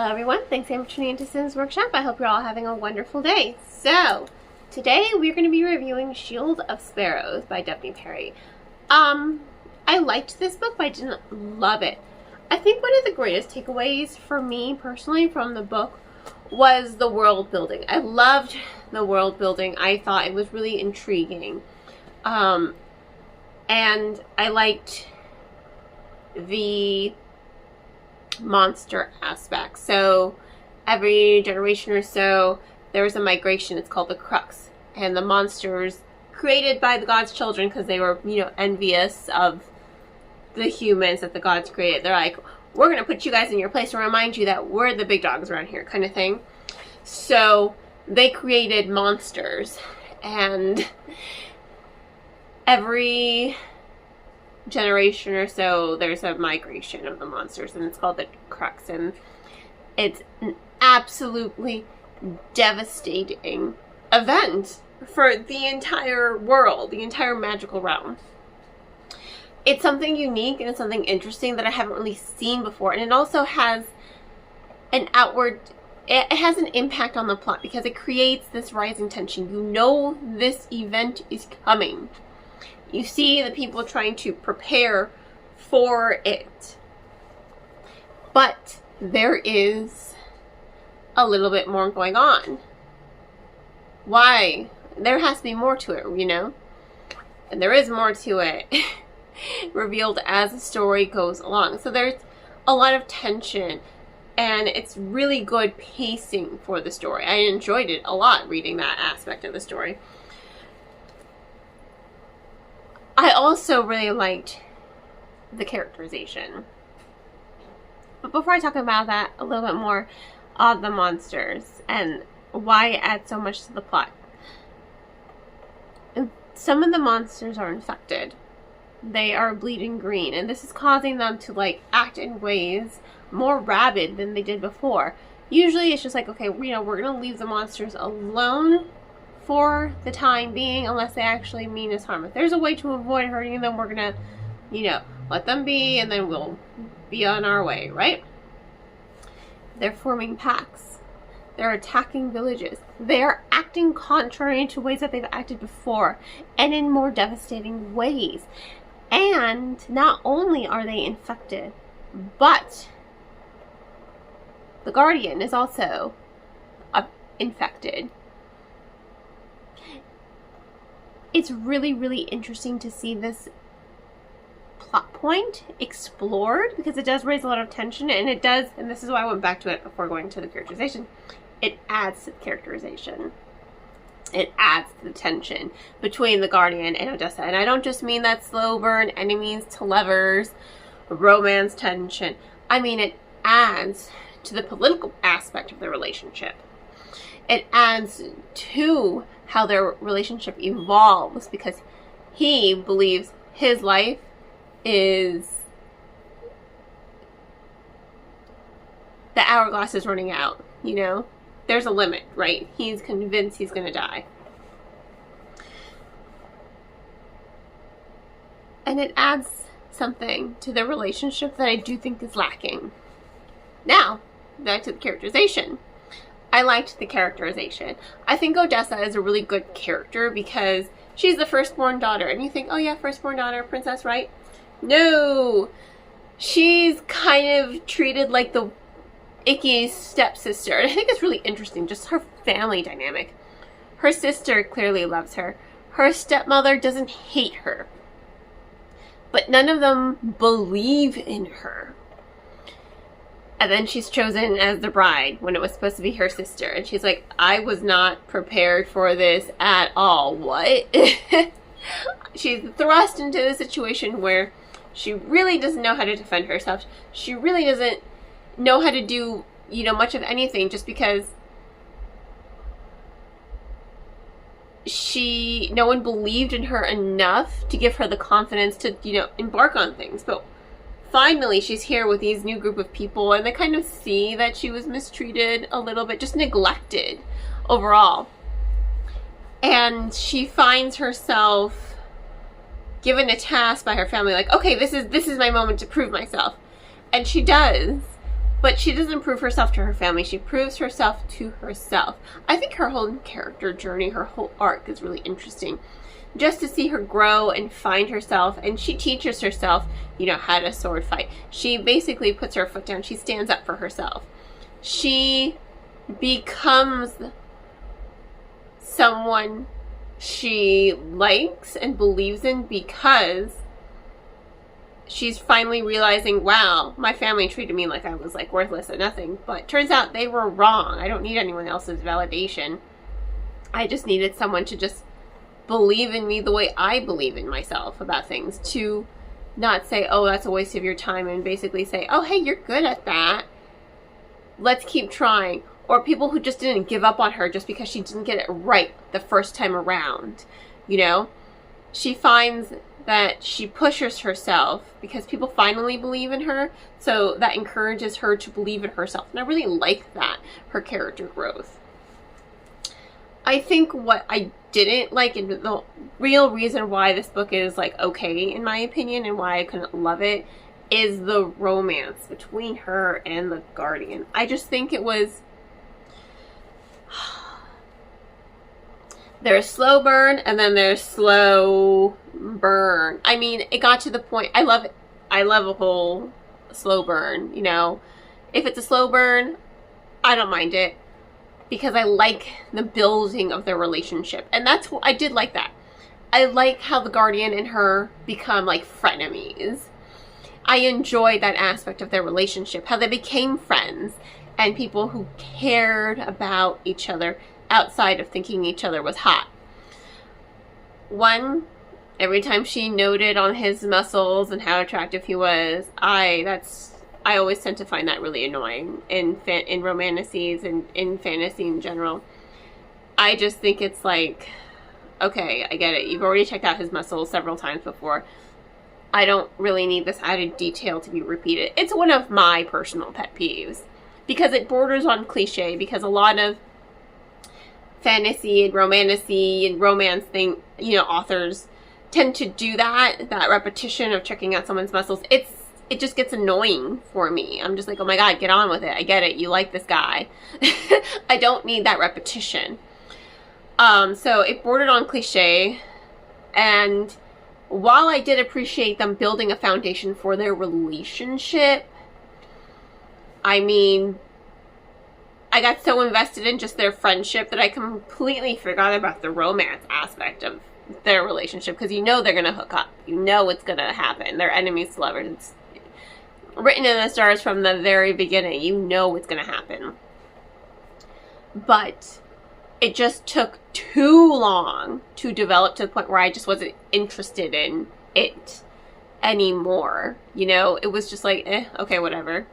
Hello everyone, thanks again for tuning into Sims Workshop. I hope you're all having a wonderful day. So, today we're going to be reviewing Shield of Sparrows by Daphne Perry. I liked this book, but I didn't love it. I think one of the greatest takeaways for me personally from the book was the world building. I loved the world building. I thought it was really intriguing. And I liked the monster aspect. So every generation or so there was a migration. It's called the crux, and the monsters created by the gods' children, because they were, you know, envious of the humans that the gods created. They're like, we're gonna put you guys in your place and remind you that we're the big dogs around here, kind of thing. So they created monsters, and every generation or so there's a migration of the monsters, and it's called the crux, and it's an absolutely devastating event for the entire world, the entire magical realm. It's something unique and it's something interesting that I haven't really seen before, and it also has an it has an impact on the plot because it creates this rising tension. You know this event is coming. You see the people trying to prepare for it. But there is a little bit more going on. Why? There has to be more to it, you know? And there is more to it revealed as the story goes along. So there's a lot of tension, and it's really good pacing for the story. I enjoyed it a lot reading that aspect of the story. I also really liked the characterization. But before I talk about that a little bit more, on the monsters and why it adds so much to the plot. Some of the monsters are infected. They are bleeding green, and this is causing them to like act in ways more rabid than they did before. Usually it's just like, okay, you know, we're gonna leave the monsters alone for the time being, unless they actually mean us harm. If there's a way to avoid hurting them, we're gonna, you know, let them be, and then we'll be on our way, right? They're forming packs. They're attacking villages. They're acting contrary to ways that they've acted before, and in more devastating ways. And not only are they infected, but the Guardian is also infected. It's really, really interesting to see this plot point explored, because it does raise a lot of tension, and it does, and this is why I went back to it before going to the characterization, it adds to the characterization. It adds to the tension between the Guardian and Odessa. And I don't just mean that slow burn, enemies to lovers, romance tension. I mean, it adds to the political aspect of the relationship. It adds to how their relationship evolves, because he believes his life is, the hourglass is running out, you know? There's a limit, right? He's convinced he's gonna die. And it adds something to the relationship that I do think is lacking. Now, back to the characterization. I liked the characterization. I think Odessa is a really good character because she's the firstborn daughter. And you think, oh yeah, firstborn daughter, princess, right? No! She's kind of treated like the icky stepsister. And I think it's really interesting, just her family dynamic. Her sister clearly loves her. Her stepmother doesn't hate her. But none of them believe in her. And then she's chosen as the bride when it was supposed to be her sister. And she's like, I was not prepared for this at all. What? She's thrust into a situation where she really doesn't know how to defend herself. She really doesn't know how to do, you know, much of anything, just because no one believed in her enough to give her the confidence to, you know, embark on things. But finally, she's here with these new group of people, and they kind of see that she was mistreated a little bit, just neglected overall. And she finds herself given a task by her family, like, okay, this is my moment to prove myself. And she does. But she doesn't prove herself to her family. She proves herself to herself. I think her whole character journey, her whole arc is really interesting. Just to see her grow and find herself. And she teaches herself, you know, how to sword fight. She basically puts her foot down. She stands up for herself. She becomes someone she likes and believes in because she's finally realizing, wow, my family treated me like I was like worthless and nothing. But turns out they were wrong. I don't need anyone else's validation. I just needed someone to just believe in me the way I believe in myself about things. To not say, oh, that's a waste of your time, and basically say, oh, hey, you're good at that. Let's keep trying. Or people who just didn't give up on her just because she didn't get it right the first time around. You know? She finds that she pushes herself because people finally believe in her, so that encourages her to believe in herself. And I really like that, her character growth. I think what I didn't like, and the real reason why this book is like okay in my opinion and why I couldn't love it, is the romance between her and the Guardian. I just think it was... There's slow burn, and then there's slow burn. I mean, it got to the point... I love a whole slow burn, you know. If it's a slow burn, I don't mind it, because I like the building of their relationship. And that's what I did like that. I like how the Guardian and her become like frenemies. I enjoyed that aspect of their relationship, how they became friends and people who cared about each other outside of thinking each other was hot. One, every time she noted on his muscles and how attractive he was, I always tend to find that really annoying in romantasies and in fantasy in general. I just think it's like, okay, I get it. You've already checked out his muscles several times before. I don't really need this added detail to be repeated. It's one of my personal pet peeves because it borders on cliche, because a lot of fantasy and romantasy and romance thing, you know, authors tend to do that repetition of checking out someone's muscles. It just gets annoying for me. I'm just like, oh my god, get on with it. I get it. You like this guy. I don't need that repetition. So it bordered on cliche. And while I did appreciate them building a foundation for their relationship, I mean, I got so invested in just their friendship that I completely forgot about the romance aspect of their relationship. Because you know they're going to hook up. You know it's going to happen. They're enemies to lovers. It's written in the stars from the very beginning. You know what's going to happen. But it just took too long to develop to the point where I just wasn't interested in it anymore. You know, it was just like, okay, whatever.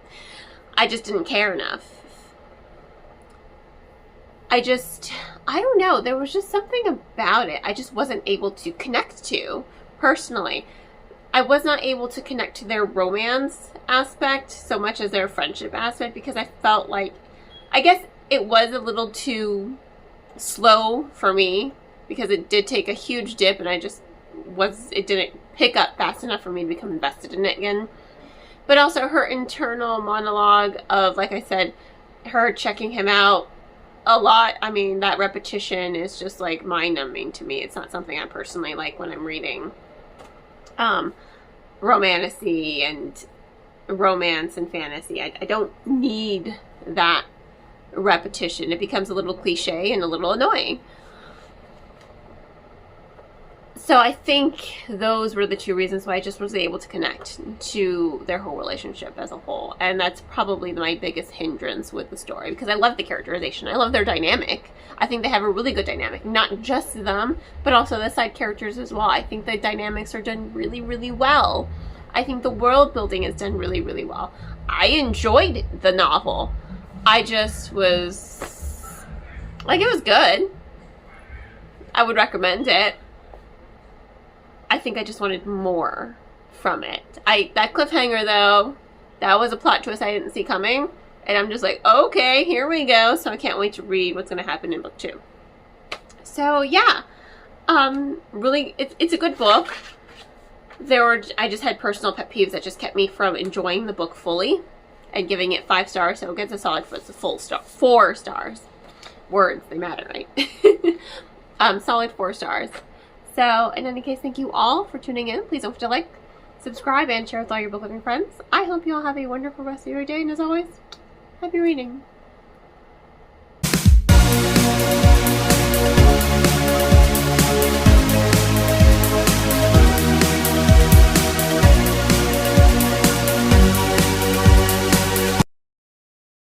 I just didn't care enough. I don't know. There was just something about it I just wasn't able to connect to personally. I was not able to connect to their romance aspect so much as their friendship aspect because I felt like, I guess it was a little too slow for me because it did take a huge dip and it didn't pick up fast enough for me to become invested in it again. But also her internal monologue of, like I said, her checking him out a lot. I mean, that repetition is just like mind-numbing to me. It's not something I personally like when I'm reading romantasy and romance and fantasy. I don't need that repetition. It becomes a little cliche and a little annoying. So I think those were the two reasons why I just wasn't able to connect to their whole relationship as a whole. And that's probably my biggest hindrance with the story, because I love the characterization. I love their dynamic. I think they have a really good dynamic. Not just them, but also the side characters as well. I think the dynamics are done really, really well. I think the world building is done really, really well. I enjoyed the novel. I just was... like, it was good. I would recommend it. I think I just wanted more from it. That cliffhanger, though, that was a plot twist I didn't see coming. And I'm just like, okay, here we go. So I can't wait to read what's going to happen in book 2. So, yeah. Really, it's a good book. I just had personal pet peeves that just kept me from enjoying the book fully. and giving it 5 stars, so it gets a solid full star. 4 stars. Words, they matter, right? Solid 4 stars. So, in any case, thank you all for tuning in. Please don't forget to like, subscribe, and share with all your book loving friends. I hope you all have a wonderful rest of your day, and as always, happy reading.